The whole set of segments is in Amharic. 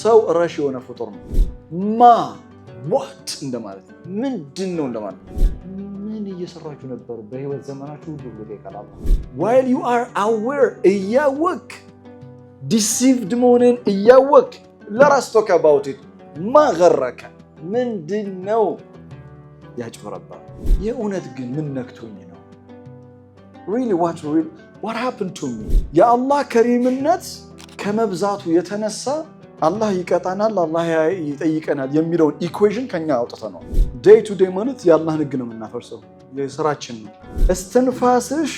ሰው ረሽ የሆነ ፍጡር ነው። ማ ዋት እንደማለት ነው። ምንድነው እንደማለት ነው። ምን እየሰራችሁ ነበር በህይወት ዘመናችሁ ሁሉ ብሎ ይቀላል። while you are aware እያወቅ deceived መሆንን እያወቅ let us talk about it ማ ገረከ ምንድነው ያጭበረባ የእውነት ግን ምን ነክቶኝ ነው really what happened to me የአላህ ከሪምነት ከመብዛቱ የተነሳ አላህ ይቀጣናል አላህ ይጠይቀናል የሚለውን ኢኩዌሽን ከኛ አውጥተናል። ዴይ ቱ ዴይ ማለት የአላህን ህግ ነው የምናፈርሰው የሥራችን ነው። እስትንፋስሽ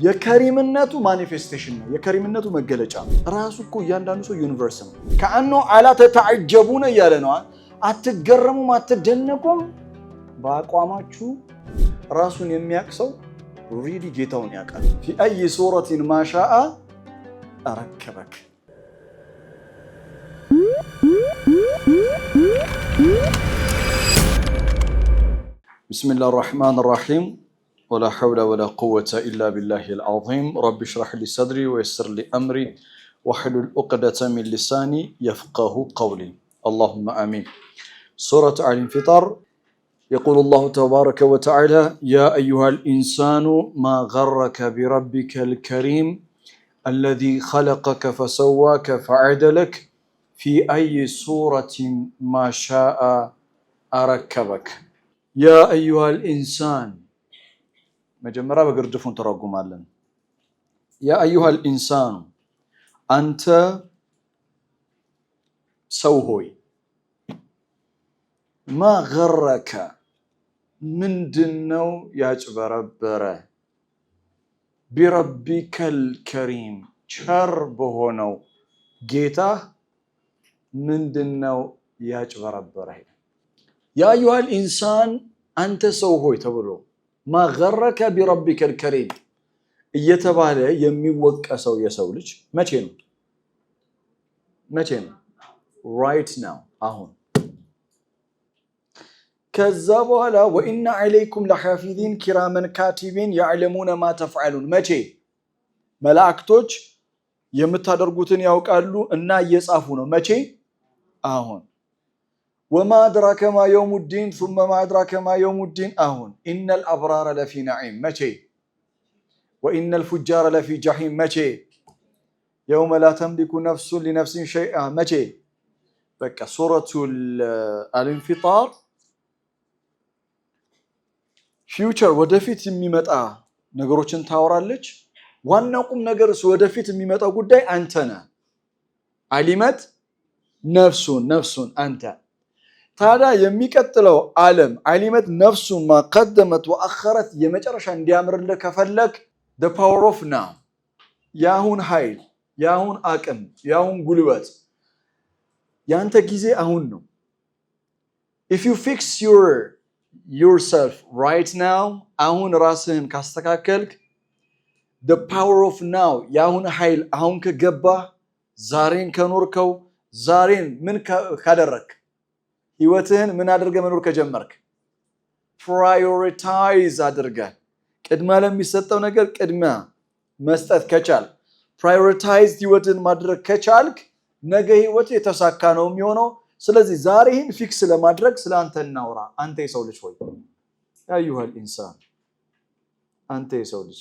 የከሪምነቱ ማኒፌስቴሽን ነው የከሪምነቱ መገለጫ ነው። ራሱ እኮ እያንዳንዱ ሰው ዩኒቨርስ ነው። ከአኖ አላ ተተዓጀቡነ እያለ ነው። አትገረሙም አትደነቁም በአቋማችሁ ራሱን የሚያቅሰው ሪሊ ጌታውን ያውቃል። ፊ አይ ሱረቲን ማሻአ አረከበክ بسم الله الرحمن الرحيم ولا حول ولا قوة إلا بالله العظيم رب اشرح لي صدري ويسر لي أمري واحلل عقدة من لساني يفقه قولي اللهم آمين. سورة الانفطار يقول الله تبارك وتعالى يا أيها الإنسان ما غرك بربك الكريم الذي خلقك فسواك فعدلك في أي سورة ما شاء أركبك. يا أيها الإنسان مجمرة بقردفون تراقم علن يا أيها الإنسان أنت سوهوي ما غرك من دنو يجبربره بربك الكريم شربهنو جيتا من دنو يجبربره يا أيها الإنسان أنت سوهوي تبرو ما غرك بربك الكريم يتبالي يميوك أسو يسولج متين right now أهون كذبوا لا وإن عليكم لحافظين كراما كاتبين يعلمون ما تفعلون متى ملائكتوج يمتادرغوتن ياوقالو እና እየጻፉ ነው متى አሁን وما أدراك ما يوم الدين ثم ما أدراك ما يوم الدين أهون إن الأبرار لفي نعيم متى وإن الفجار لفي جحيم متى يوم لا تملك نفس لنفس شيئا متى بك سورة الانفطار future ወደፊት የሚመጣ ነገሮችን ታወራለች። ዋናው ቁም ነገርስ ወደፊት የሚመጣው ጉዳይ አንተ ነህ። አሊመት ነፍሱን አንተ ታዲያ የሚቀጥለው ዓለም አሊመት ነፍሱ ማቀደመት ወአኸረት የመጨረሻ እንዲያምርልህ ከፈለክ the power of now ያሁን ኃይል ያሁን አቅም ያሁን ጉልበት ያንተ ጊዜ አሁን ነው። if you fix yourself right now አሁን ራስህን ካስተካከልክ the power of now ያሁን ኃይል አሁን ከገባ ዛሬን ከኖርከው ዛሬን ምን ካደረክ ህይወትህን ምን አድርገህ መኖር ከጀመርክ ፕራዮሪታይዝ አድርገህ ቅድሚያ ለሚሰጠው ነገር ቅድሚያ መስጠት ከቻል ፕራዮሪታይዝ ህይወትን ማድረግ ከቻልክ ነገ ህይወት የተሳካ ነው የሚሆነው። ስለዚህ ዛሬህን ፊክስ ለማድረግ ስላንተ እናውራ። አንተ የሰው ልጅ ሆይ ያ አዩሃል ኢንሳን አንተ የሰው ልጅ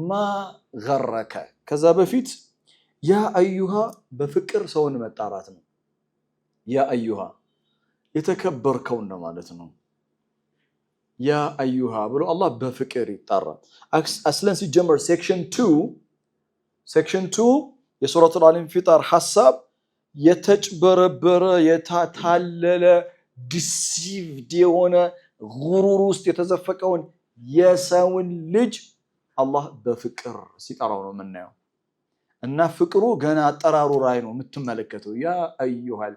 ማ ገረከ ከዛ በፊት ያ አዩሃ በፍቅር ሰውን መጣራት ነው። ያ አዩሃ የተከበርከው ነው ማለት ነው። ያ አዩሃ ብሎ አላህ በፍቅር ይጣራል። አስለን ሲጀመር ሴክሽን 2 የሱረቱል አንፊጣር ሐሳብ የተጭበረበረ የታለለ ዲሲቭድ የሆነ ጉሩር ውስጥ የተዘፈቀውን የሰውን ልጅ አላህ በፍቅር ሲጠራው ነው የምናየው። እና ፍቅሩ ገና አጠራሩ ላይ ነው የምትመለከተው። ያ አዩሃል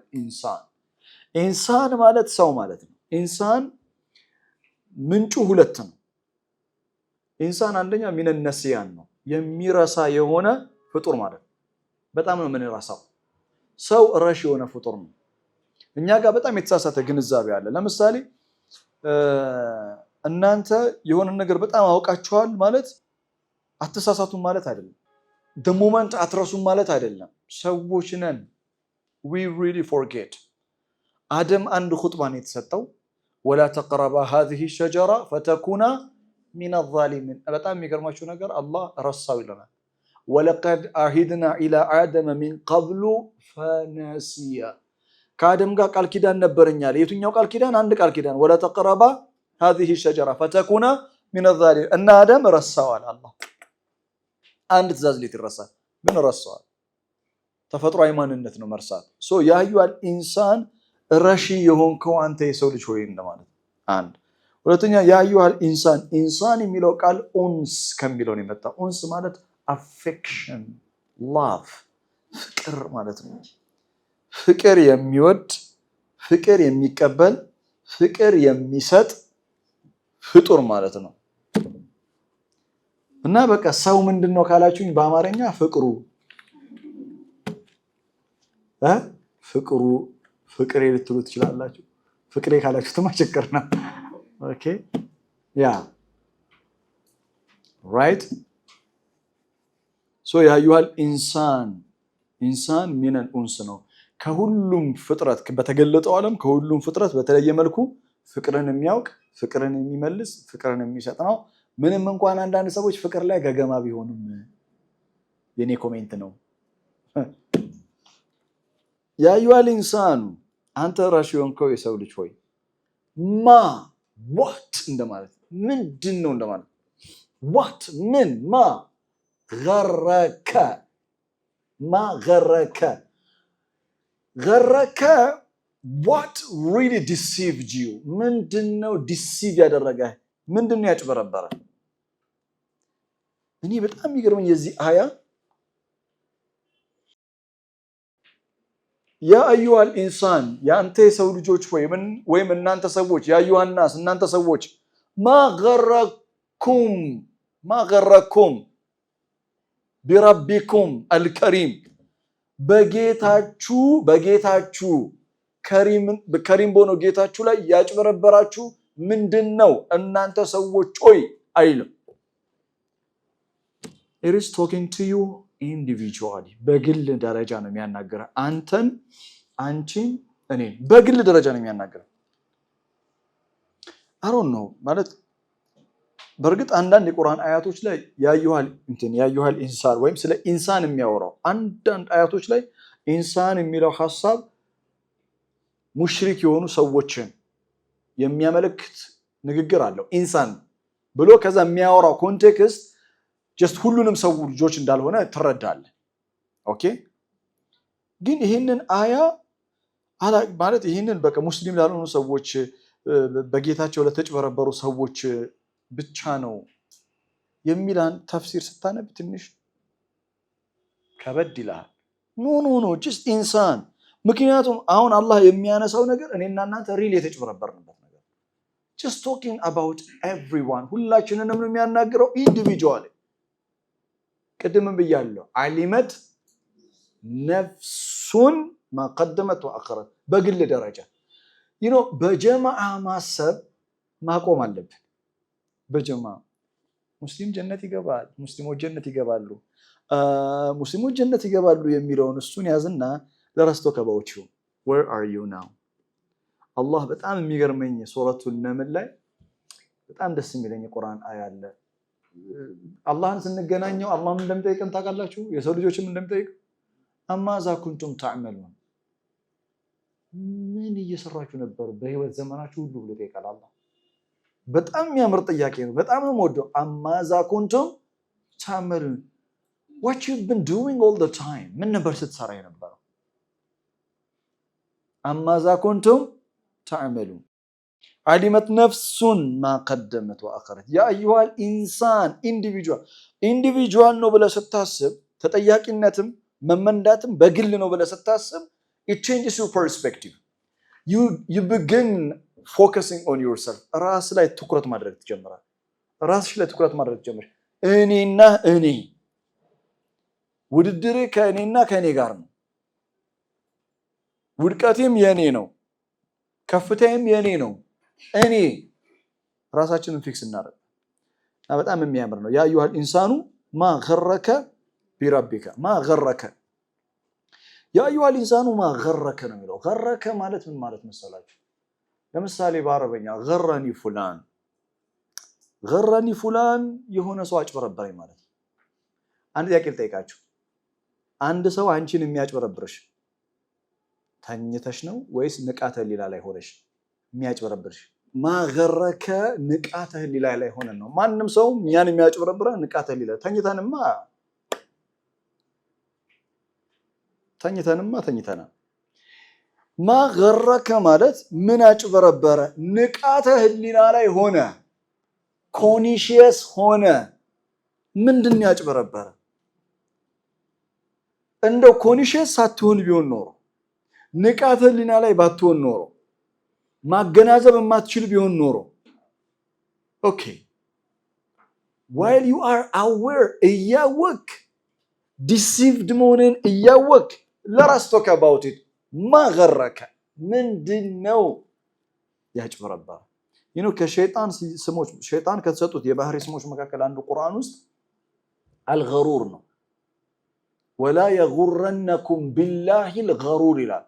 ኢንሳን ማለት ሰው ማለት ነው። ኢንሳን ምንጩ ሁለት ነው። ኢንሳን አንደኛ ሚነ ነስያን ነው የሚረሳ የሆነ ፍጡር ማለት ነው። በጣም ነው የምንረሳው። ሰው ረሽ የሆነ ፍጡር ነው። እኛ ጋር በጣም የተሳሳተ ግንዛቤ አለ። ለምሳሌ እናንተ የሆነ ነገር በጣም አውቃችኋል ማለት አትሳሳቱም ማለት አይደለም። the moment አትረሱም ማለት አይደለም። ሰዎች ነን። we really forget. አደም አንድ ኹጥባን የተሰጠው ولا تقربا هذه الشجرة فتكونا من الظالمين በጣም የሚገርማችሁ ነገር አላህ ረሳው ይለናል ولقد عهدنا إلى آدم من قبل فنسي ከአደም ጋር ቃል ኪዳን ነበርኛል የትኛው ቃል ኪዳን አንድ ቃል ኪዳን ولا تقربا هذه الشجرة فتكونا من الظالمين እና አደም ረሳዋል አላህ አንድ ትእዛዝ ሊትረሳል ግን ረሳዋል ተፈጥሯዊ ማንነት ነው መርሳት ያ አዩሃል ኢንሳን ረሺ የሆንከው አንተ የሰው ልጅ ሆይ እንደማለት አንድ ሁለተኛ ያ አዩሃል ኢንሳን ኢንሳን የሚለው ቃል ኡንስ ከሚለው ነው የመጣው ኡንስ ማለት affection love ፍቅር ማለት ነው ፍቅር የሚወድ ፍቅር የሚቀበል ፍቅር የሚሰጥ ፍጡር ማለት ነው እና በቃ ሰው ምንድነው ካላችሁኝ በአማርኛ ፍቅሩ ፍቅሩ ፍቅሬ ልትሉ ትችላላችሁ ፍቅሬ ካላችሁ ተማቸከር ነው ኦኬ ያ ራይት ሶ ያ አዩሃል ኢንሳን ሚነል ኡንስ ነው ከሁሉም ፍጥረት በተገለጠው ዓለም ከሁሉም ፍጥረት በተለየ መልኩ ፍቅርን የሚያውቅ ፍቅርን የሚመልስ ፍቅርን የሚሰጥ ነው ምንም እንኳን አንዳንድ ሰዎች ፍቅር ላይ ገገማ ቢሆኑም የኔ ኮሜንት ነው ያ አዩሃል ኢንሳን አንተ ራሽ የሆንከው የሰው ልጅ ሆይ what እንደማለት ምንድነው እንደማለት what ምን غرك ما غرك what really deceived you ምንድነው ዲሲቭ ያደረገ ምንድነው ያጭበረበረ እኔ በጣም ይገርመኝ የዚህ አያ ያ አዩሃል ኢንሳን ያንተ የሰው ልጆች ወይም እናንተ ሰዎች ያ አዩሃን ናስ እናንተ ሰዎች ما غركم بربكم الكريم በጌታችሁ ከሪም ቦኖ ጌታችሁ ላይ ያጭበረበራችሁ ምንድነው እናንተ ሰዎች ሆይ አይልም it is talking to you individually በግል ደረጃ ነው የሚያናገረው አንተን አንቺን እኔን በግል ደረጃ ነው የሚያናገረው I don't know ማለት በርግጥ አንዳንድ የቁርአን አያቶች ላይ ያዩሃል ኢንሳን ወይም ስለ ኢንሳን የሚያወራው አንዳንድ አያቶች ላይ ኢንሳን የሚለው ሐሳብ ሙሽሪክ የሆኑ ሰዎችን የሚያመለክት ንግግር አለው ኢንሳን ብሎ ከዛ የሚያወራው ኮንቴክስት just ሁሉንም ሰው ልጆች እንዳልሆነ ትረዳለህ ኦኬ ግን ይሄንን አያ ማለት ይሄንን በቃ ሙስሊም ላልሆኑ ሰዎች በጌታቸው ለተጭበረበሩ ሰዎች ብቻ ነው የሚላን ተፍሲር ስታነብ ትንሽ ከበድ ይላል ኖ just ኢንሳን ምክንያቱም አሁን አላህ የሚያነሳው ነገር እኔና እናንተ ሪል የተጭበረበርንበት ነገር just talking about everyone ሁላችንንም ነው የሚያናግረው individually ቅድምም ብያለሁ አሊመት ነፍሱን ማቀደመት ወአخرت በግል ደረጃ በጀማዓ ማሰብ ማቆም አለብን በጀማዓ ሙስሊም ጀነት ይገባል ሙስሊሞች ጀነት ይገባሉ የሚለውን እሱን ያዝና ለራስቶ ከባዎቹ where are you now አላህ በጣም የሚገርመኝ ሱረቱል ነምል ላይ በጣም ደስ የሚለኝ ቁርአን አያ አለ አላህን ስንገናኘው አላህም እንደምጠይቀን ታውቃላችሁ የሰው ልጆችም እንደምጠይቅ አማዛ ኩንቱም ተዕመሉን ምን እየሰራችሁ ነበር በህይወት ዘመናችሁ ሁሉ ብሎ ይጠይቃል አላህ በጣም የሚያምር ጥያቄ ነው በጣም ነው የምወደው አማዛ ኩንቱም ተዕመሉን what you've been doing all the time ምን ነበር ስትሰራ የነበረው አማዛ ኩንቱም ተዕመሉን علمت نفس ما قدمت وأخرت يا أيها الإنسان individual ነው ብለህ ስታስብ ተጠያቂነትም መመንዳትም በግል ነው ብለህ ስታስብ it changes your perspective you begin focusing on yourself ራስ ላይ ትኩረት ማድረግ ትጀምራለህ ራስሽ ላይ ትኩረት ማድረግ ትጀምራለህ እኔና እኔ ውድድሬ ከእኔና ከእኔ ጋር ነው ውድቀቴም የኔ ነው ከፍታዬም የኔ ነው እኔ ራሳችንን ፊክስ እናደርግ በጣም የሚያምር ነው ያ አዩሃል ኢንሳኑ ማ ገረከ ቢረቢከ ማ ገረከ ያ አዩሀል ኢንሳኑ ማ ገረከ ነው የሚለው። ገረከ ማለት ምን ማለት መሰላችሁ? ለምሳሌ በአረበኛ ገረኒ ፉላን፣ ገረኒ ፉላን የሆነ ሰው አጭበረበረኝ ማለት ነው። አንድ ጥያቄ ልጠይቃችሁ። አንድ ሰው አንቺን የሚያጭበረብርሽ ተኝተሽ ነው ወይስ ንቃተ ህሊና ላይ ሆነሽ የሚያጭበረብርሽ? ማገረከ ንቃተ ህሊና ላይ ሆነን ነው። ማንም ሰው እኛን የሚያጭበረብረን ንቃተ ህሊና ተኝተና። ማገረከ ማለት ምን አጭበረበረ? ንቃተ ህሊና ላይ ሆነ፣ ኮንሺየስ ሆነ። ምንድን ያጭበረበረ? እንደው ኮንሺየስ ሳትሆን ቢሆን ኖሮ፣ ንቃተ ህሊና ላይ ባትሆን ኖሮ፣ ማገናዘብ የማትችል ቢሆን ኖሮ ኦኬ while you are aware እያወቅ deceived መሆንን እያወቅ let us talk about it ማገረከ ምንድነው ያጭበረበረ? ከሸይጣን ስሞች ሸይጣን ከተሰጡት የባህሪ ስሞች መካከል አንዱ ቁርአን ውስጥ አልገሩር ነው። ወላ የጉረነኩም ቢላሂ አልገሩር ይላል።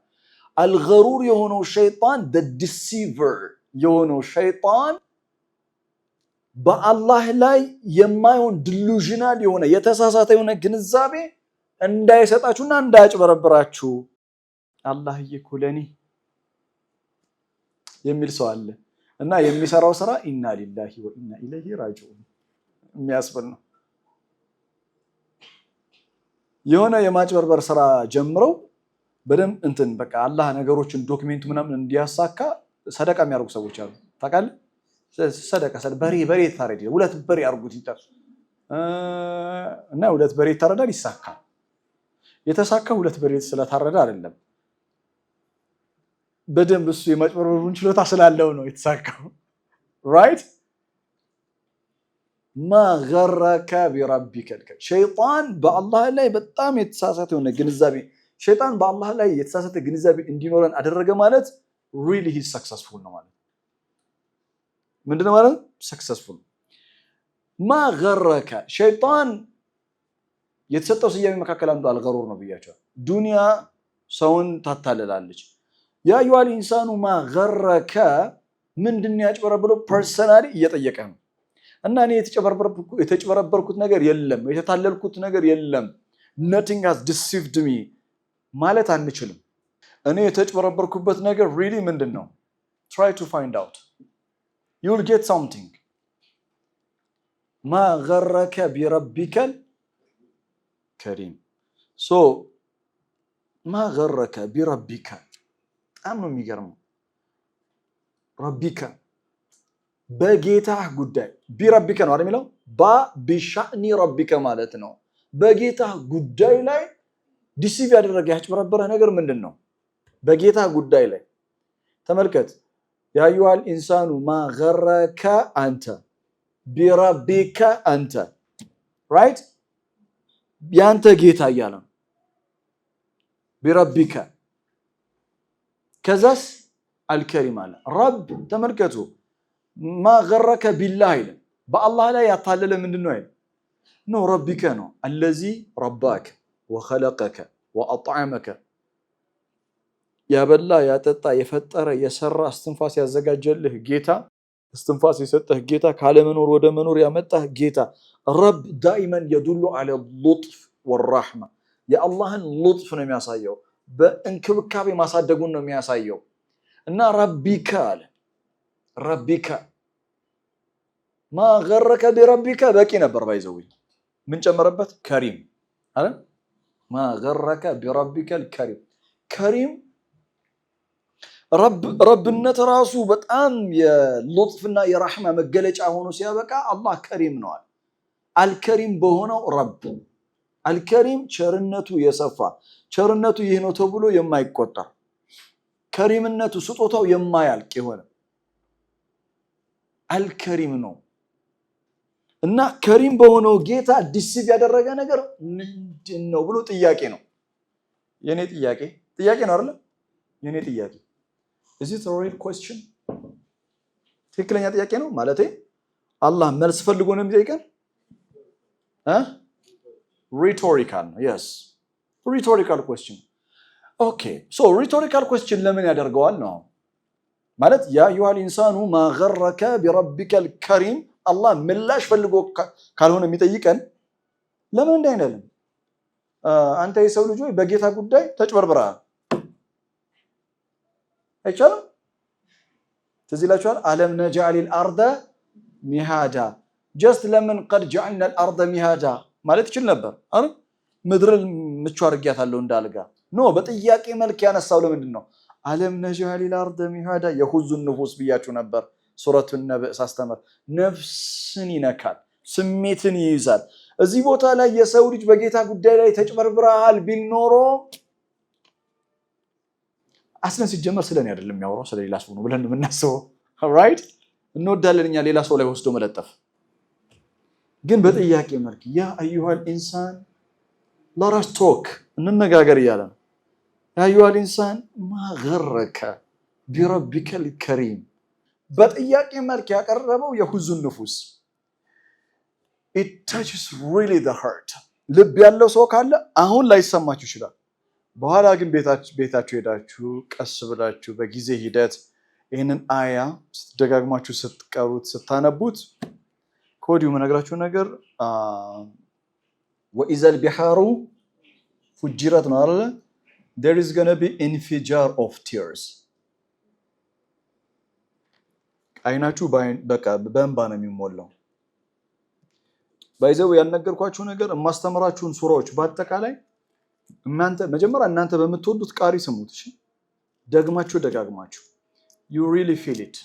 አልገሩር የሆነው ሸይጣን the deceiver የሆነው ሸይጣን በአላህ ላይ የማይሆን ዲሉዥናል የሆነ የተሳሳተ የሆነ ግንዛቤ እንዳይሰጣችሁና እንዳያጭበረብራችሁ አላህዬ እኮ ለኔ የሚል ሰው አለ እና የሚሰራው ስራ ኢና ሊላሂ ወኢና ኢለይሂ ራጂዑን የሚያስብል ነው። የሆነ የማጭበርበር ስራ ጀምረው በደም በቃ አላህ ነገሮችን ዶክመንቱ ምናምን እንዲያሳካ ሰደቃ የሚያርጉ ሰዎች አሉ። ታውቃለህ? ሰደቃ በሬ ታረድ ሁለት በሬ አርጉት ይጣ እና ሁለት በሬ ታረዳል ይሳካል። የተሳካ ሁለት በሬ ስለታረደ አይደለም፣ በደንብ እሱ የማጭበርበሩን ችሎታ ስላለው ነው የተሳካው። ራይት ማገረከ ቢረቢከ ሸይጣን በአላህ ላይ በጣም የተሳሳተ የሆነ ግንዛቤ ሸይጣን በአላህ ላይ የተሳሳተ ግንዛቤ እንዲኖረን አደረገ ማለት really he successful ነው ማለት ምንድነው ማለት successful ማገረከ ሸይጣን የተሰጠው ስያሜ መካከል አንዱ አልገሩር ነው ብያቸዋል። ዱንያ ሰውን ታታለላለች። ያ አዩሀል ኢንሳኑ ማገረከ ምንድነው ያጭበረበረው? ፐርሰናሊ እየጠየቀ ነው። እና እኔ የተጨበረበርኩት ነገር የለም፣ የተታለልኩት ነገር የለም፣ nothing has deceived me ማለት አንችልም። እኔ የተጨበረበርኩበት ነገር really ምንድነው? try to find out, you will get something. ما غرك بربك الكريم. so ما غرك بربك በጣም ነው የሚገርመው። ረቢከ በጌታህ ጉዳይ ቢረቢከ ነው አይደል የሚለው? ቢሻእኒ ረቢከ ማለት ነው። በጌታህ ጉዳይ ላይ ዲሲቭ ያደረገ ያጭበረበረ ነገር ምንድነው? በጌታህ ጉዳይ ላይ ተመልከት። ያ አዩሀል ኢንሳኑ ማ ገረከ አንተ ቢረቢከ አንተ ራይት ያንተ ጌታ እያለ ነው ቢረቢከ። ከዛስ አልከሪም አለ ረብ። ተመልከቱ ማ ገረከ ቢላህ አይደለም፣ በአላህ ላይ ያታለለ ምንድነው አይደል? ነው ረቢከ ነው። አለዚ ረባከ ወኸለቀከ ወአጥዓመከ ያበላ ያጠጣ የፈጠረ የሰራ እስትንፋስ ያዘጋጀልህ ጌታ፣ እስትንፋስ የሰጠህ ጌታ፣ ካለመኖር ወደ መኖር ያመጣህ ጌታ ረብ ዳኢመን የዱሉ ዐለ ሉጥፍ ወራህማ የአላህን ሉጥፍ ነው የሚያሳየው፣ በእንክብካቤ ማሳደጉን ነው የሚያሳየው። እና ረቢከ አለ ረቢከ ማ ገረከ ቢረቢከ በቂ ነበር። ባይዘው ምን ጨመረበት? ከሪም አለ ማ ገረከ ቢረቢከ الكريم ከሪም ረብነት ራሱ በጣም የሉጥፍና የራህማ መገለጫ ሆኖ ሲያበቃ አላህ ከሪም ነው አለ። አልከሪም በሆነው ረብ አልከሪም ቸርነቱ የሰፋ ቸርነቱ ይህ ነው ተብሎ የማይቆጠር ከሪምነቱ ስጦታው የማያልቅ የሆነ አልከሪም ነው። እና ከሪም በሆነው ጌታ ዲሲቭ ያደረገ ነገር ምንድነው ብሎ ጥያቄ ነው። የኔ ጥያቄ ነው አይደል? የኔ ጥያቄ is it a real question? ትክክለኛ ጥያቄ ነው ማለት አላህ መልስ ፈልጎ ነው የሚጠይቀን? rhetorical ነው። yes rhetorical question ኦኬ ሶ ሪቶሪካል ኩዌስችን ለምን ያደርገዋል ነው ማለት ያ አዩሃል ኢንሳኑ ማ ገረከ ቢረቢከል ከሪም አላህ ምላሽ ፈልጎ ካልሆነ የሚጠይቀን ለምን እንዳይነለም አንተ የሰው ልጅ ወይ በጌታ ጉዳይ ተጭበርብረሃል አይቻልም ትዝ ይላችኋል አለም ነጃሊል አርደ ሚሃዳ ጀስት ለምን ቀድ ጀዐልና الارض ሚሃዳ ማለት ይችል ነበር አይደል ምድርን ምቹ አድርጊያታለሁ እንዳልጋ ኖ በጥያቄ መልክ ያነሳው ለምንድን ነው አለም ነጃሊል አርደ ሚሃዳ የሁዙ ንፉስ ብያችሁ ነበር ሱረቱ ነብእ ሳስተምር ነፍስን ይነካል ስሜትን ይይዛል እዚህ ቦታ ላይ የሰው ልጅ በጌታ ጉዳይ ላይ ተጭበርብረሃል ቢኖሮ አስለን ሲጀመር ስለኔ አይደለም የሚያወራው ስለሌላ ሰው ነው ብለን የምናስበው ራይት እንወዳለንኛ ሌላ ሰው ላይ ወስዶ መለጠፍ ግን በጥያቄ መልክ ያ አዩሃል ኢንሳን ለራስ ቶክ እንነጋገር ይያለ ያ አዩሃል ኢንሳን ማገረከ ቢረቢከል ከሪም በጥያቄ መልክ ያቀረበው የሁዙን ንፉስ it touches really the heart ልብ ያለው ሰው ካለ አሁን ላይ ሰማችሁ ይችላል በኋላ ግን ቤታችሁ ሄዳችሁ ቀስ ብላችሁ በጊዜ ሂደት ይሄንን አያ ስትደጋግማችሁ ስትቀሩት ስታነቡት ኮዲው መነግራችሁ ነገር ወኢዘል ቢሃሩ ፉጅረት ነው አይደል there is going to be infijar of tears አይናችሁ በቃ በእንባ ነው የሚሞላው ባይዘው ያልነገርኳችሁ ነገር ማስተምራችሁን ሱራዎች በአጠቃላይ እናንተ በምትወዱት ቃሪ ስሙት እሺ ደጋግማችሁ you really feel it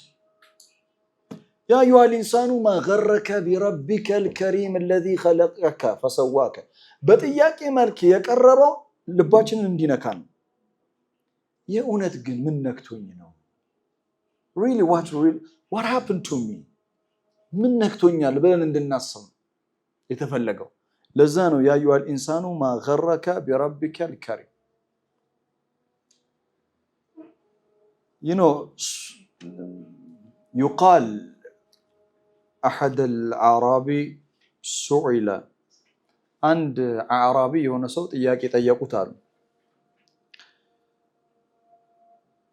يا أيها الإنسان ما غرك بربك الكريم الذي خلقك فسواك በጥያቄ መልክ የቀረበው ልባችንን እንዲነካን የእውነት ግን ምን ነክቶኝ ነው really what happened to me ምን ነክቶኛል ብለን እንድናስብ የተፈለገው ለዛ ነው ያ አዩሃል ኢንሳኑ ማ ገረከ ቢረቢከል ከሪም يقال أحد الأعرابي سئل عند أعرابي የሆነ ሰው ጥያቄ ጠየቁታል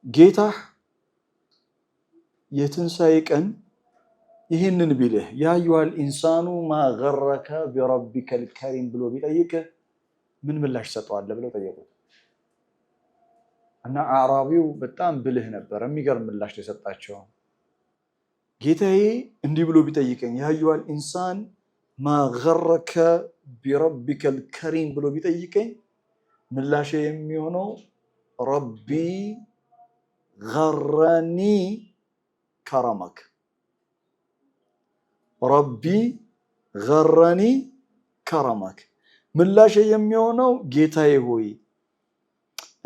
ጌታ የትንሳኤ ቀን ይሄንን ቢልህ ያ አዩሃል ኢንሳኑ ማ ገረከ ቢረቢከል ከሪም ብሎ ቢጠይቅህ ምን ምላሽ ሰጠዋለህ ብለው ጠየቁት እና አዕራቢው በጣም ብልህ ነበር የሚገርም ምላሽ የሰጣቸው ጌታዬ እንዲህ ብሎ ቢጠይቀኝ ያ አዩሃል ኢንሳን ማ ገረከ ቢረቢከል ከሪም ብሎ ቢጠይቀኝ ምላሽ የሚሆነው ረቢ ገረኒ ከረመክ ረቢ ገረኒ ከረመክ ምላሽ የሚሆነው ጌታዬ ሆይ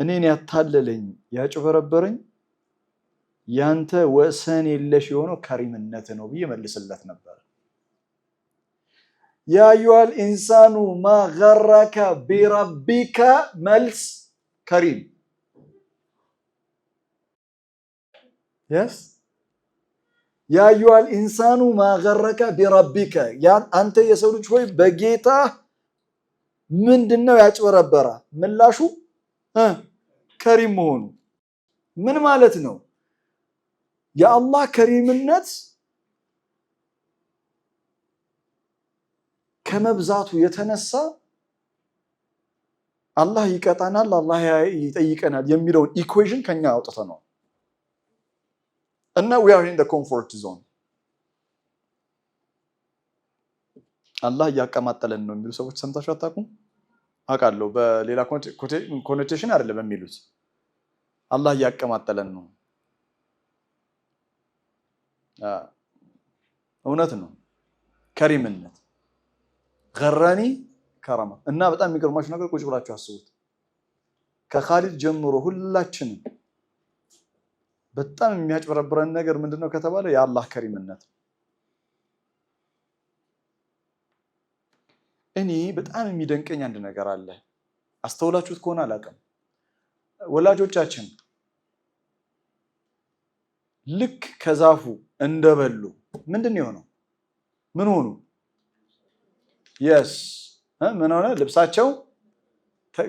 እኔን ያታለለኝ ያጭበረበረኝ ያንተ ወሰን የለሽ የሆነው ከሪምነት ነው ብዬ መልስለት ነበር ያ አዩሃል ኢንሳኑ ማ ገረከ ቢረቢከ መልስ ከሪም yes ያ አዩሃል ኢንሳኑ ማ ገረከ ቢረቢከ አንተ የሰው ልጅ ሆይ በጌታ ምንድነው ያጭበረበረ ምላሹ ከሪም መሆኑ ምን ማለት ነው የአላህ ከሪምነት ከመብዛቱ የተነሳ አላህ ይቀጣናል አላህ ይጠይቀናል የሚለውን ኢኩዌሽን ከኛ አውጥተናል እና we are in the comfort zone አላህ ያቀማጠለን ነው የሚሉ ሰዎች ሰምታችሁ አታውቁም አቃለው በሌላ ኮኔቴሽን አይደለም የሚሉት አላህ ያቀማጠለን ነው እውነት ነው ከሪምነት ገረኒ ከረማ እና በጣም የሚገርማችሁ ነገር ቁጭ ብላችሁ አስቡት ከኻሊድ ጀምሮ ሁላችንም በጣም የሚያጭበረብረን ነገር ምንድነው ከተባለ የአላህ ከሪምነት እኔ በጣም የሚደንቀኝ አንድ ነገር አለ አስተውላችሁት ከሆነ አላቀም ወላጆቻችን ልክ ከዛፉ እንደበሉ ምንድነው የሆነው ምን ሆኑ yes ምን ሆነ ልብሳቸው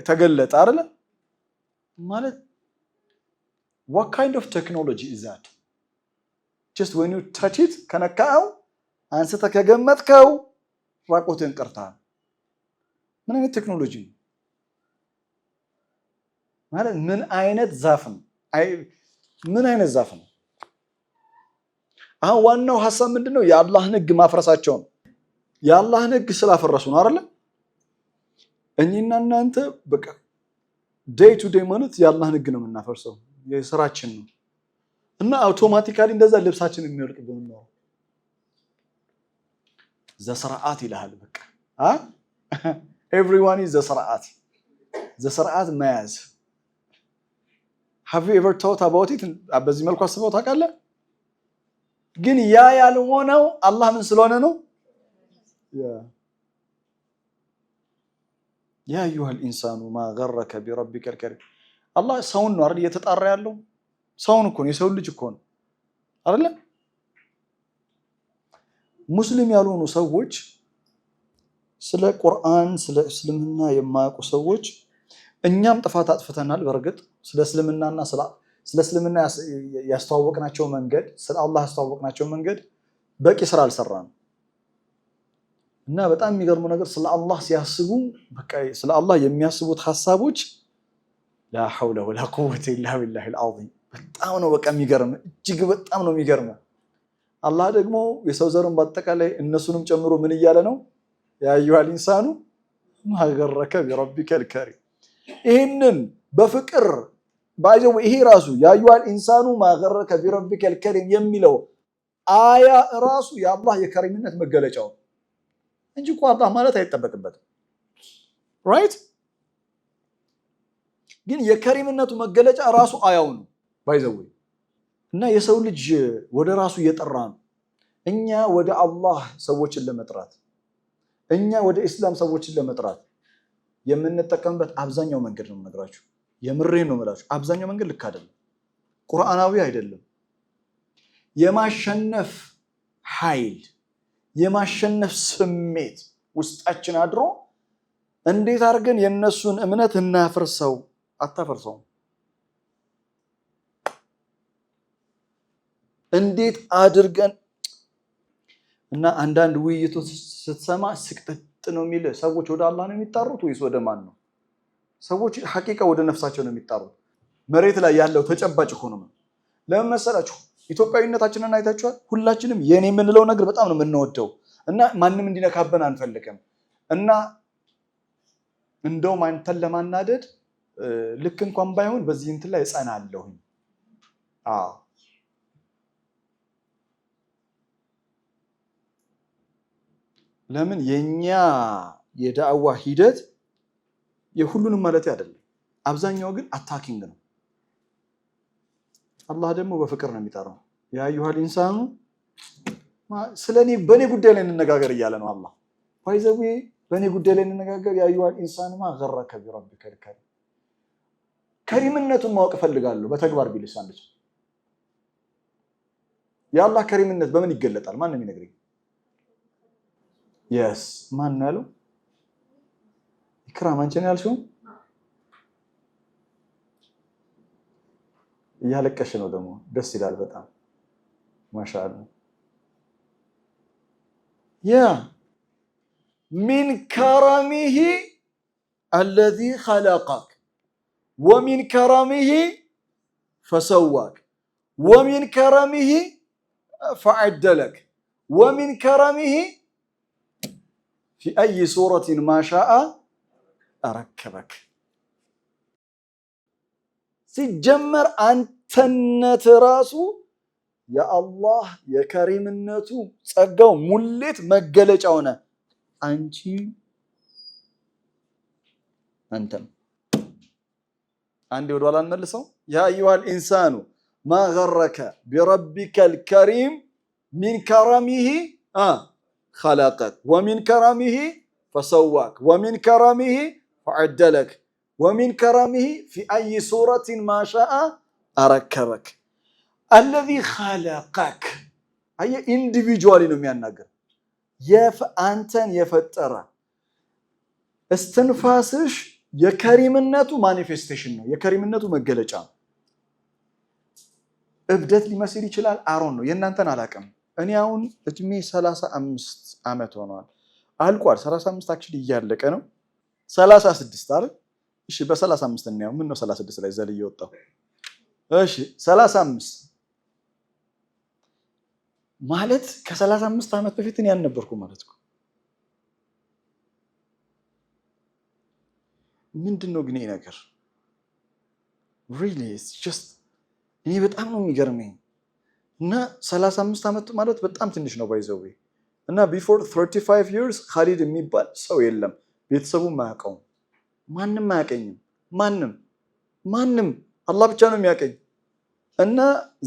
ተገለጠ አይደል ማለት what kind of technology is that? Just when you touch it ከነካው አንስተህ ከገመጥከው ራቆትን ቀርታል። ምን አይነት ቴክኖሎጂ ነው? ማለት ምን አይነት ዛፍ ነው? ምን አይነት ዛፍ ነው? አሁን ዋናው ሐሳብ ምንድነው? የአላህን ህግ ማፍረሳቸው ነው። የአላህን ህግ ስላፈረሱ ነው አይደል? እኛና እናንተ በቃ ዴይ ቱ ዴይ ማለት የአላህን ህግ ነው የምናፈርሰው፣ የስራችን ነው እና አውቶማቲካሊ እንደዛ ልብሳችን የሚወልቅብን ነው። ዘስርዓት ይላል በቃ everyone is ዘስርዓት መያዝ። have you ever thought about it? በዚህ መልኩ አስበው ታውቃለህ? ግን ያ ያልሆነው አላህ ምን ስለሆነ ነው? ያ አዩሃል ኢንሳኑ ማ ገረከ ቢረቢከል ከሪም። አላህ ሰውን ነው አይደል እየተጣራ ያለው? ሰውን እኮ ነው፣ የሰው ልጅ እኮ ነው አይደል? ሙስሊም ያልሆኑ ሰዎች ስለ ቁርአን ስለ እስልምና የማያውቁ ሰዎች እኛም ጥፋት አጥፍተናል። በርግጥ ስለ እስልምናና ስለ እስልምና ያስተዋወቅናቸው መንገድ ስለ አላህ ያስተዋወቅናቸው መንገድ በቂ ስራ አልሰራንም እና በጣም የሚገርመው ነገር ስለ አላህ ሲያስቡ በቃ ስለ አላህ የሚያስቡት ሐሳቦች ላ ሐውለ ወላ ቁወተ ኢላ ቢላሂል አዚም በጣም ነው በቃ የሚገርም፣ እጅግ በጣም ነው የሚገርም። አላህ ደግሞ የሰው ዘርን በአጠቃላይ እነሱንም ጨምሮ ምን እያለ ነው? ያ አዩሃል ኢንሳኑ ማ ገረከ ቢረቢከል ከሪም። ይህንን በፍቅር ባይዘው ይሄ ራሱ ያ አዩሃል ኢንሳኑ ማ ገረከ ቢረቢከል ከሪም የሚለው አያ ራሱ የአላህ የከሪምነት መገለጫው እንጂ እኮ አላህ ማለት አይጠበቅበትም። ራይት? ግን የከሪምነቱ መገለጫ ራሱ አያው ነው ባይዘው እና የሰው ልጅ ወደ ራሱ እየጠራ ነው። እኛ ወደ አላህ ሰዎችን ለመጥራት እኛ ወደ ኢስላም ሰዎችን ለመጥራት የምንጠቀምበት አብዛኛው መንገድ ነው የምነግራችሁ። የምሬን ነው የምላችሁ። አብዛኛው መንገድ ልክ አይደለም፣ ቁርአናዊ አይደለም። የማሸነፍ ኃይል የማሸነፍ ስሜት ውስጣችን አድሮ እንዴት አድርገን የነሱን እምነት እናፍርሰው? አታፈርሰውም። እንዴት አድርገን እና አንዳንድ ውይይቶች ስትሰማ ስቅጥጥ ነው የሚል ሰዎች ወደ አላህ ነው የሚጣሩት ወይስ ወደ ማን ነው? ሰዎች ሐቂቃ ወደ ነፍሳቸው ነው የሚጣሩት። መሬት ላይ ያለው ተጨባጭ ሆኖ ነው። ለምን መሰላችሁ? ኢትዮጵያዊነታችንን አይታችኋል። ሁላችንም የኔ የምንለው ነገር በጣም ነው የምንወደው እና ማንም እንዲነካበን አንፈልግም እና እንደውም አንተን ለማናደድ ልክ እንኳን ባይሆን በዚህ እንትን ላይ እጸናለሁኝ። ለምን የኛ የዳዕዋ ሂደት የሁሉንም ማለት አይደለም። አብዛኛው ግን አታኪንግ ነው። አላህ ደግሞ በፍቅር ነው የሚጠራው። ያ አዩሃል ኢንሳኑ ስለኔ በኔ ጉዳይ ላይ እንነጋገር እያለ ነው አላህ። ባይዘው በኔ ጉዳይ ላይ እንነጋገር። ያ አዩሃል ኢንሳኑ ማ ገረከ ቢረቢከል ከሪም። ከሪምነቱን ማወቅ እፈልጋለሁ በተግባር ቢልስ አንድ ሰው የአላህ ከሪምነት በምን ይገለጣል? ማን ነው የሚነግረኝ? የስ ማን ነው ያለው? ኢክራም አንቺ ነው ያልሽው? እያለቀሽ ነው ደግሞ ደስ ይላል በጣም ማሻአላህ። ያ ሚን ከረሚሂ አለዚ ኸለቀክ ወሚን ከረሚሂ ፈሰዋክ ወሚን ከረሚሂ ፈዐደለክ ወሚን ከረሚሂ ፊ አይ ሱረቲን ማሻአ ረከበክ። ሲጀመር አንተነት ራሱ የአላህ የከሪምነቱ ጸጋው ሙሌት መገለጫ ሆነ። አንቺ አንተም አንዴ ወደ ኋላ እንመልሰው። ያ አዩሃል ኢንሳኑ ማ ገረከ ቢረቢከል ከሪም ሚን ከረሚሂ ኸለቀክ ወሚን ከረሚሂ ፈሰዋክ ወሚን ከረሚሂ ፈዐደለክ ወሚን ከረሚሂ ፊ አይ ሱረቲን ማሻአ አረከበክ። አለዚ ኸለቀክ አየህ፣ ኢንዲቪጁዋሊ ነው የሚያናገር። አንተን የፈጠረ እስትንፋስሽ የከሪምነቱ ማኒፌስቴሽን ነው፣ የከሪምነቱ መገለጫ። እብደት ሊመስል ይችላል፣ አሮን ነው። የእናንተን አላውቅም። እኔ አሁን እድሜ 35 ዓመት ሆኗል። አልቋል። 35 አክቹሊ እያለቀ ነው። 36 አይደል? እሺ በ35 እናየው። ምን ነው 36 ላይ ዘል እየወጣው። እሺ 35 ማለት ከ35 ዓመት በፊት እኔ ያልነበርኩ ማለት ነው። ምንድነው ግን ይሄ ነገር? really it's just እኔ በጣም ነው የሚገርመኝ። እና 35 ዓመት ማለት በጣም ትንሽ ነው ባይዘው። እና before 35 years ኻሊድ የሚባል ሰው የለም። ቤተሰቡም አያውቀውም፣ ማንም አያውቀኝም። ማንም አላህ ብቻ ነው የሚያውቀኝ። እና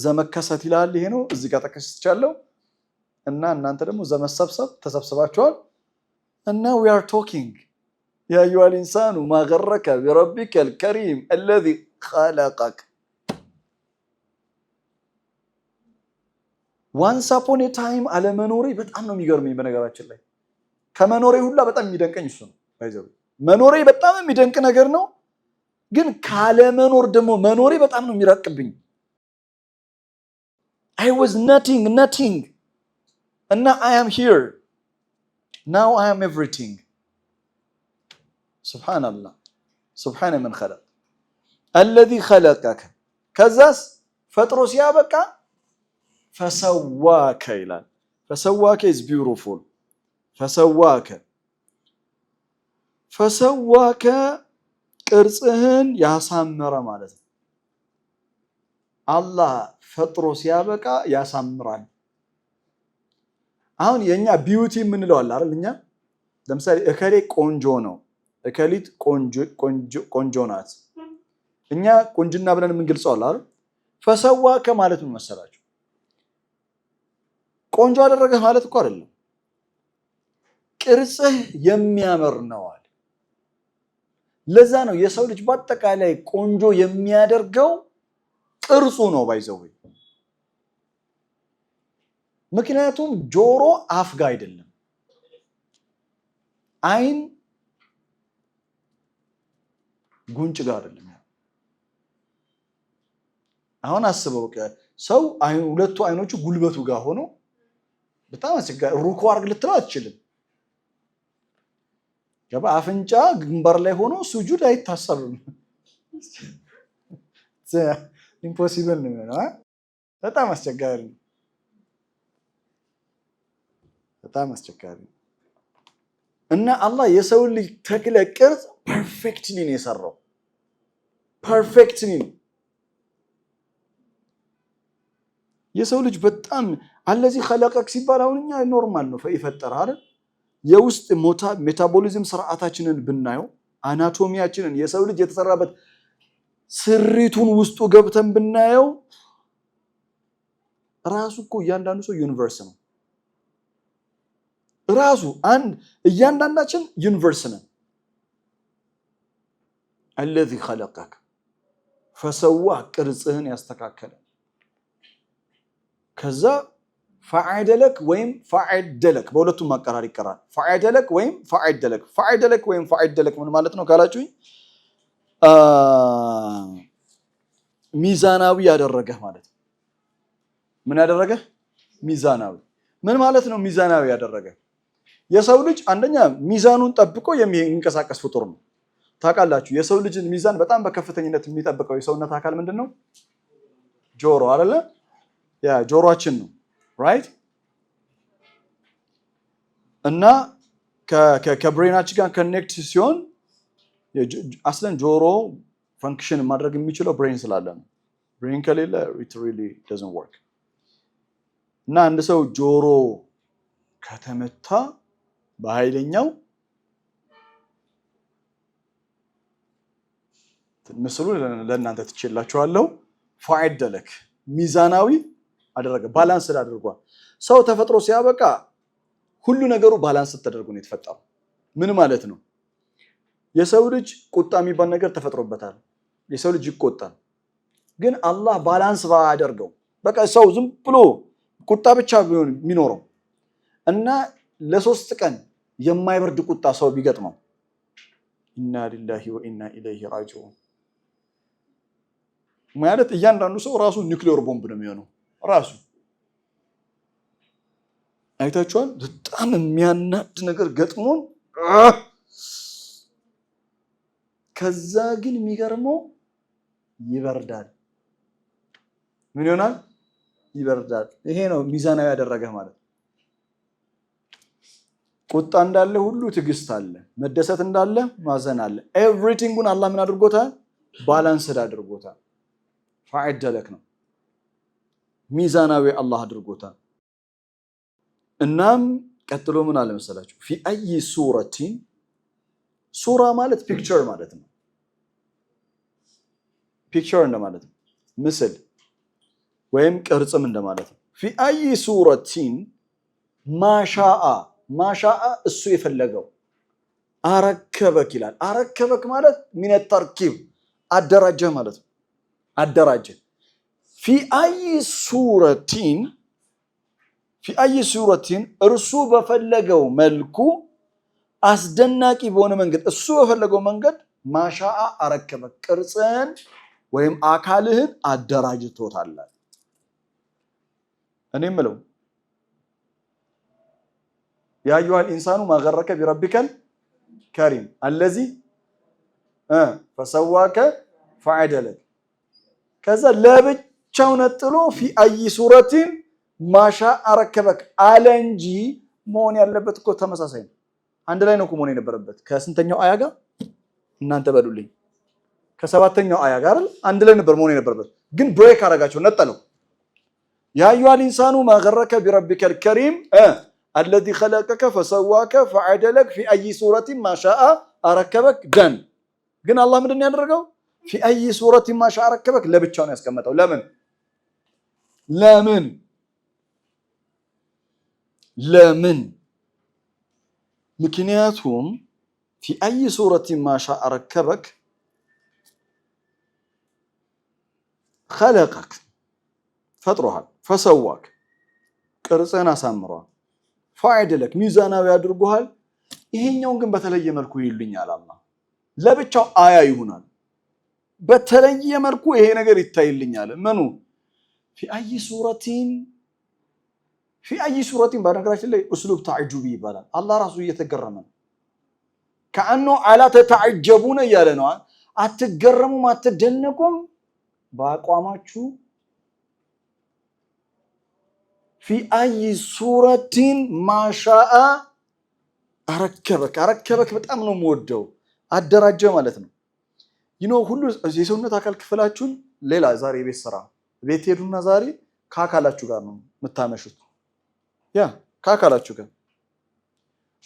ዘመከሰት ይላል። ይሄ ነው እዚህ ጋር ተከስቻለሁ። እና እናንተ ደግሞ ዘመሰብሰብ ተሰብስባችኋል። እና we are talking يا أيها الإنسان ما غرك بربك الكريم الذي خلقك. once upon a time አለመኖሬ በጣም ነው የሚገርመኝ። በነገራችን ላይ ከመኖሬ ሁላ በጣም የሚደንቀኝ እሱ ነው። ባይዘው መኖሬ በጣም የሚደንቅ ነገር ነው፣ ግን ካለመኖር ደግሞ መኖሬ በጣም ነው የሚራቅብኝ። I was nothing and now I am here. Now I am everything. Subhanallah. Subhana man khalaq. Alladhi khalaqaka. ከዛስ ፈጥሮ ሲያበቃ ፈሰዋከ ይላል። ፈሰዋከ is beautiful. ፈሰዋከ ቅርጽህን ያሳመረ ማለት ነው። አላህ ፈጥሮ ሲያበቃ ያሳምራል። አሁን የኛ ቢዩቲ የምንለው አለ አይደል? እኛ ለምሳሌ እከሌ ቆንጆ ነው፣ እከሊት ቆንጆ ናት። እኛ ቆንጅና ብለን የምንገልጸው አለ አይደል? ፈሰዋከ ማለት ምን መሰላችሁ? ቆንጆ አደረገህ ማለት እኮ አይደለም፣ ቅርጽህ የሚያምር ነው አለ። ለዛ ነው የሰው ልጅ በአጠቃላይ ቆንጆ የሚያደርገው ቅርጹ ነው ባይዘው። ምክንያቱም ጆሮ አፍ ጋር አይደለም፣ አይን ጉንጭ ጋር አይደለም። አሁን አስበው ሰው ሁለቱ አይኖቹ ጉልበቱ ጋር ሆኖ በጣም አስቸጋሪ ሩኮ አድርግ ልትለው አትችልም። ገባ? አፍንጫ ግንባር ላይ ሆኖ ሱጁድ አይታሰብም። ኢምፖሲብል ነው። በጣም አስቸጋሪ ነው። እና አላህ የሰው ልጅ ተክለ ቅርጽ ፐርፌክትሊ ነው የሰራው። ፐርፌክትሊ የሰው ልጅ በጣም አለዚህ ኸለቀክ ሲባል አሁን እኛ ኖርማል ነው ይፈጠር አይደል? የውስጥ ሜታቦሊዝም ስርዓታችንን ብናየው፣ አናቶሚያችንን የሰው ልጅ የተሰራበት ስሪቱን ውስጡ ገብተን ብናየው ራሱ እኮ እያንዳንዱ ሰው ዩኒቨርስ ነው። ራሱ እያንዳንዳችን ዩኒቨርስ ነን። الذي خلقك فسوى ቅርጽህን ያስተካከለ ከዛ ፈዐደለክ ወይም ፈዐደለክ በሁለቱም ማቀራር ይቀራል። ፈዐደለክ ወይም ፈዐደለክ ምን ማለት ነው ካላችሁኝ ሚዛናዊ ያደረገህ ማለት ነው። ምን ያደረገህ? ሚዛናዊ። ምን ማለት ነው ሚዛናዊ ያደረገህ? የሰው ልጅ አንደኛ ሚዛኑን ጠብቆ የሚንቀሳቀስ ፍጡር ነው። ታውቃላችሁ የሰው ልጅን ሚዛን በጣም በከፍተኝነት የሚጠብቀው የሰውነት አካል ምንድነው? ጆሮ አይደለ? ያ ጆሮአችን ነው። ራይት? እና ከብሬናችን ጋር ኮኔክት ሲሆን አስለን ጆሮ ፈንክሽን ማድረግ የሚችለው ብሬን ስላለ ነው። ብሬን ከሌለ it really doesn't work። እና አንድ ሰው ጆሮ ከተመታ በኃይለኛው ምስሉ ለእናንተ ትችላችኋለሁ። ፈዐደለክ ሚዛናዊ አደረገ፣ ባላንስ አድርጓል። ሰው ተፈጥሮ ሲያበቃ ሁሉ ነገሩ ባላንስ ተደርጎ ነው የተፈጠረው። ምን ማለት ነው? የሰው ልጅ ቁጣ የሚባል ነገር ተፈጥሮበታል። የሰው ልጅ ይቆጣል። ግን አላህ ባላንስ ባያደርገው በቃ ሰው ዝም ብሎ ቁጣ ብቻ ቢሆን የሚኖረው እና ለ3 ቀን የማይበርድ ቁጣ ሰው ቢገጥመው ኢና ሊላሂ ወኢና ኢለይሂ ራጂዑን ማለት እያንዳንዱ ሰው ራሱ ኒውክሊየር ቦምብ ነው የሚሆነው ራሱ አይታችኋል በጣም የሚያናድ ነገር ገጥሞን ከዛ ግን የሚገርመው ይበርዳል ምን ይሆናል ይበርዳል ይሄ ነው ሚዛናዊ ያደረገ ማለት ቁጣ እንዳለ ሁሉ ትዕግስት አለ መደሰት እንዳለ ማዘን አለ ኤቭሪቲንጉን አላህ ምን አድርጎታል ባላንስድ አድርጎታል ፈዐደለክ ነው ሚዛናዊ አላህ አድርጎታል እናም ቀጥሎ ምን አለ መሰላችሁ في اي سوره ሱራ ማለት ፒክቸር ማለት ነው ፒክቸር እንደማለት ነው ምስል ወይም ቅርጽም እንደማለት ነው في اي سوره ما شاء እሱ የፈለገው አረከበክ ይላል አረከበክ ማለት من التركيب አደራጀ ማለት ነው አደራጀ في اي سوره እርሱ በፈለገው መልኩ አስደናቂ በሆነ መንገድ እሱ በፈለገው መንገድ ማሻአ አረከበክ ቅርጽን ወይም አካልህን አደራጅቶታል እኔ ምለው ያ አዩሃ الانسان ما غرك بربك الكريم الذي فسواك فعدلك ከዛ ለብቻው ነጥሎ في اي سوره ما شاء አረከበክ አለ እንጂ መሆን ያለበት እኮ ተመሳሳይ ነው አንድ ላይ ነው መሆን የነበረበት ከስንተኛው አያ ጋር እናንተ በሉልኝ ከሰባተኛው አያ ጋር አንድ ላይ ነበር መሆን የነበረበት ግን ብሬክ አረጋቸው ነጠለው ያ አዩሃ الانسان ما غرك بربك الكريم الذي خلقك فسواك فعدلك في اي سوره ما شاء አረከበክ ደን ግን አላህ ምንድነው ያደረገው في اي سوره ما شاء አረከበክ ለብቻው ነው ያስቀመጠው ለምን ምክንያቱም في اي سوره ما شاء አረከበክ خلقك ፈጥሮሃል فسواك ቅርጽን አሳምሯል فعدلك ሚዛናዊ አድርጎሃል ይሄኛውን ግን በተለየ መልኩ ይልኛል አላህ ለብቻው አያ ይሆናል በተለየ መልኩ ይሄ ነገር ይታይልኛል ምኑ في اي سوره በነገራችን ላይ اسلوب تعجبي ይባላል አላህ ራሱ እየተገረመ كانه على تتعجبون እያለ ነው አትገረሙም አትደነቁም በአቋማችሁ في اي سوره ما شاء አረከበክ በጣም ነው የምወደው አደራጀ ማለት ነው ሁሉ የሰውነት አካል ክፍላችሁን ሌላ ዛሬ ቤት ስራ ቤት ሄዱና ዛሬ ከአካላችሁ ጋር ነው የምታመሹት ከአካላችሁ ጋር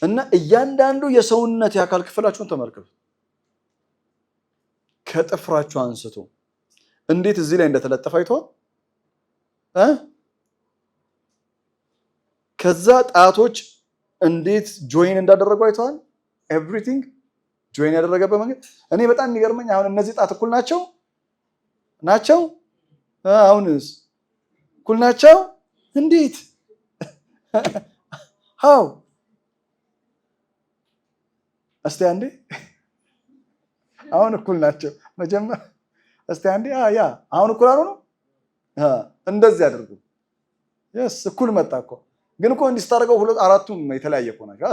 እና እያንዳንዱ የሰውነት የአካል ክፍላችሁን ተመልከቱ ከጥፍራችሁ አንስቶ እንዴት እዚህ ላይ እንደተለጠፈ አይቷል ከዛ ጣቶች እንዴት ጆይን እንዳደረጉ አይቷል ኤቭሪቲንግ ጆይን ያደረገበት መንገድ እኔ በጣም የሚገርመኝ አሁን እነዚህ ጣት እኩል ናቸው አሁንስ እኩል ናቸው እንዴት how እስቲ አንዴ አሁን እኩል ናቸው መጀመሪያ እስቲ አንዴ አሁን እኩል አልሆኑ እንደዚህ አድርጉ እኩል መጣ እኮ ግን እኮ እንዲስታረገው ሁለት አራቱም የተለያየ እኮ ናቸው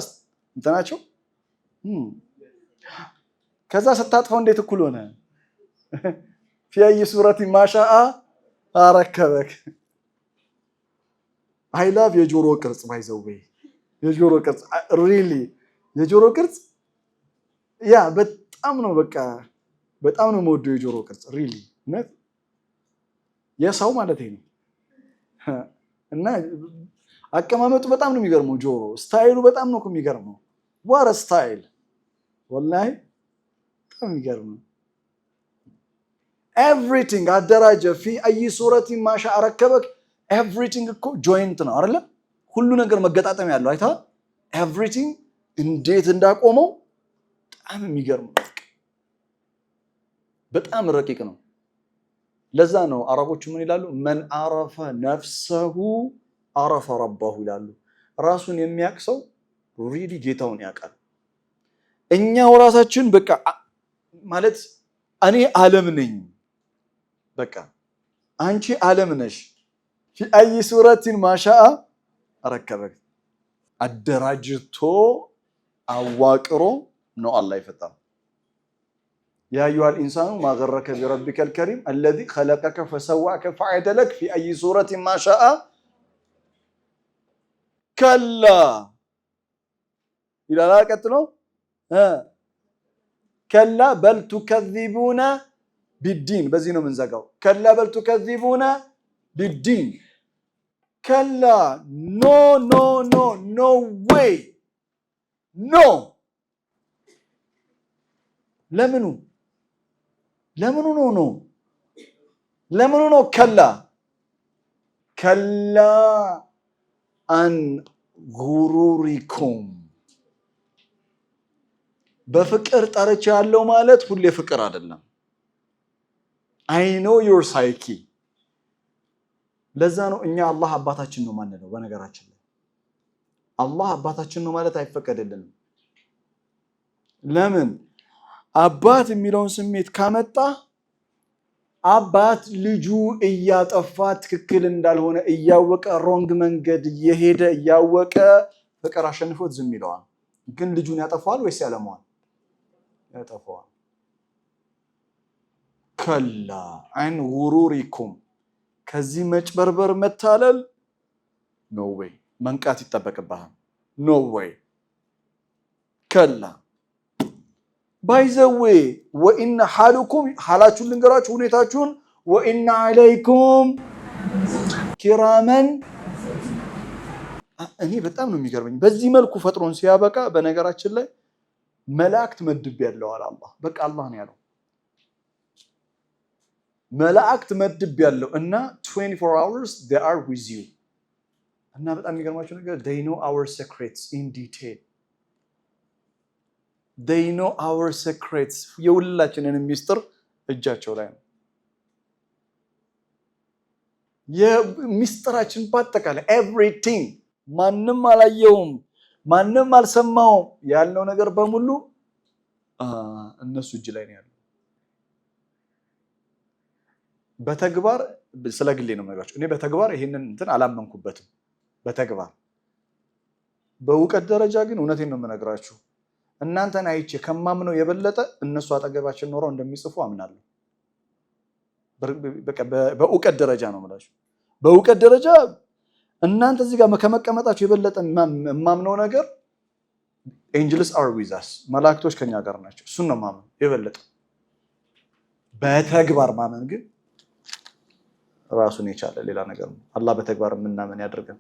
እንትናቸው ከዛ ስታጥፈው እንዴት እኩል ሆነ في اي سوره ما شاء አረከበክ I love የጆሮ ቅርጽ ባይዘውበይ የጆሮ ቅርጽ really የጆሮ ቅርጽ በጣም ነው በቃ በጣም ነው የምወደው የጆሮ ቅርጽ really net የሰው ማለት ነው እና አቀማመጡ በጣም ነው የሚገርመው ጆሮ ስታይሉ በጣም ነው የሚገርመው what a style والله በጣም የሚገርመው everything አደራጀ في اي سوره ما شاء አረከበክ everything እኮ joint ነው አይደለ ሁሉ ነገር መገጣጠም ያለው አይተሃል everything እንዴት እንዳቆመው በጣም የሚገርም በጣም ረቂቅ ነው ለዛ ነው አረቦች ምን ይላሉ من عرف نفسه عرف ربه ይላሉ ራሱን የሚያውቅ ሰው really ጌታውን ያውቃል እኛው ራሳችን በቃ ማለት እኔ ዓለም ነኝ በቃ አንቺ ዓለም ነሽ في أي سورة ما شاء ركبك አደራጅቶ አዋቅሮ ነው አላህ የፈጠረው يا أيها الإنسان ما غرك بربك الكريم الذي خلقك فسواك فعدلك في أي سورة ما شاء كلا إلى لا قتلوا كلا بل تكذبون بالدين بزينو من زقاو كلا بل تكذبون بالدين كلا no no no no way no لمنو no كلا عن غروركم በፍቅር ጠርቻ ያለው ማለት ሁሌ ፍቅር አይደለም I know your psyche ለዛ ነው እኛ አላህ አባታችን ነው ማለት ነው በነገራችን ላይ አላህ አባታችን ነው ማለት አይፈቀደልንም ለምን አባት የሚለውን ስሜት ካመጣ አባት ልጁ እያጠፋ ትክክል እንዳልሆነ እያወቀ ሮንግ መንገድ እየሄደ እያወቀ ፍቅር አሸንፎት ዝም ይለዋል ግን ልጁን ያጠፋዋል ወይስ ያለመዋል ያጠፋዋል ከላ عن غروركم ከዚህ መጭበርበር መታለል no way መንቃት ይተበከባህ no way ከላ by the way وان حالكم حالاችሁን ልንገራችሁ ሁኔታችሁን وان عليكم كراما እኔ በጣም ነው የሚገርመኝ በዚህ መልኩ ፈጥሮን ሲያበቃ በነገራችን ላይ መላእክት መድብ ያለው አላህ በቃ አላህ ነው ያለው መላእክት መድብ ያለው እና 24 hours they are with you እና በጣም የሚገርማችሁ ነገር they know our secrets in detail they know our secrets የሁላችንን ሚስጥር እጃቸው ላይ ነው የሚስጥራችን በአጠቃላይ everything ማንንም አላየውም ማንንም አልሰማውም ያለው ነገር በሙሉ እነሱ እጅ ላይ ነው ያለው በተግባር ስለግሌ ነው የምነግራችሁ እኔ በተግባር ይሄንን እንትን አላመንኩበትም በተግባር በእውቀት ደረጃ ግን እውነቴን ነው የምነግራችሁ እናንተን አይቼ ከማምነው የበለጠ እነሱ አጠገባችን ኖረው እንደሚጽፉ አምናለሁ በቃ በእውቀት ደረጃ ነው የምላችሁ በእውቀት ደረጃ እናንተ እዚህ ጋር ከመቀመጣችሁ የበለጠ የማምነው ነገር angels are with us መላእክቶች ከኛ ጋር ናቸው እሱን ነው ማመን የበለጠ በተግባር ማመን ግን ራሱን የቻለ ሌላ ነገር ነው አላህ በተግባር ምናምን ያደርገን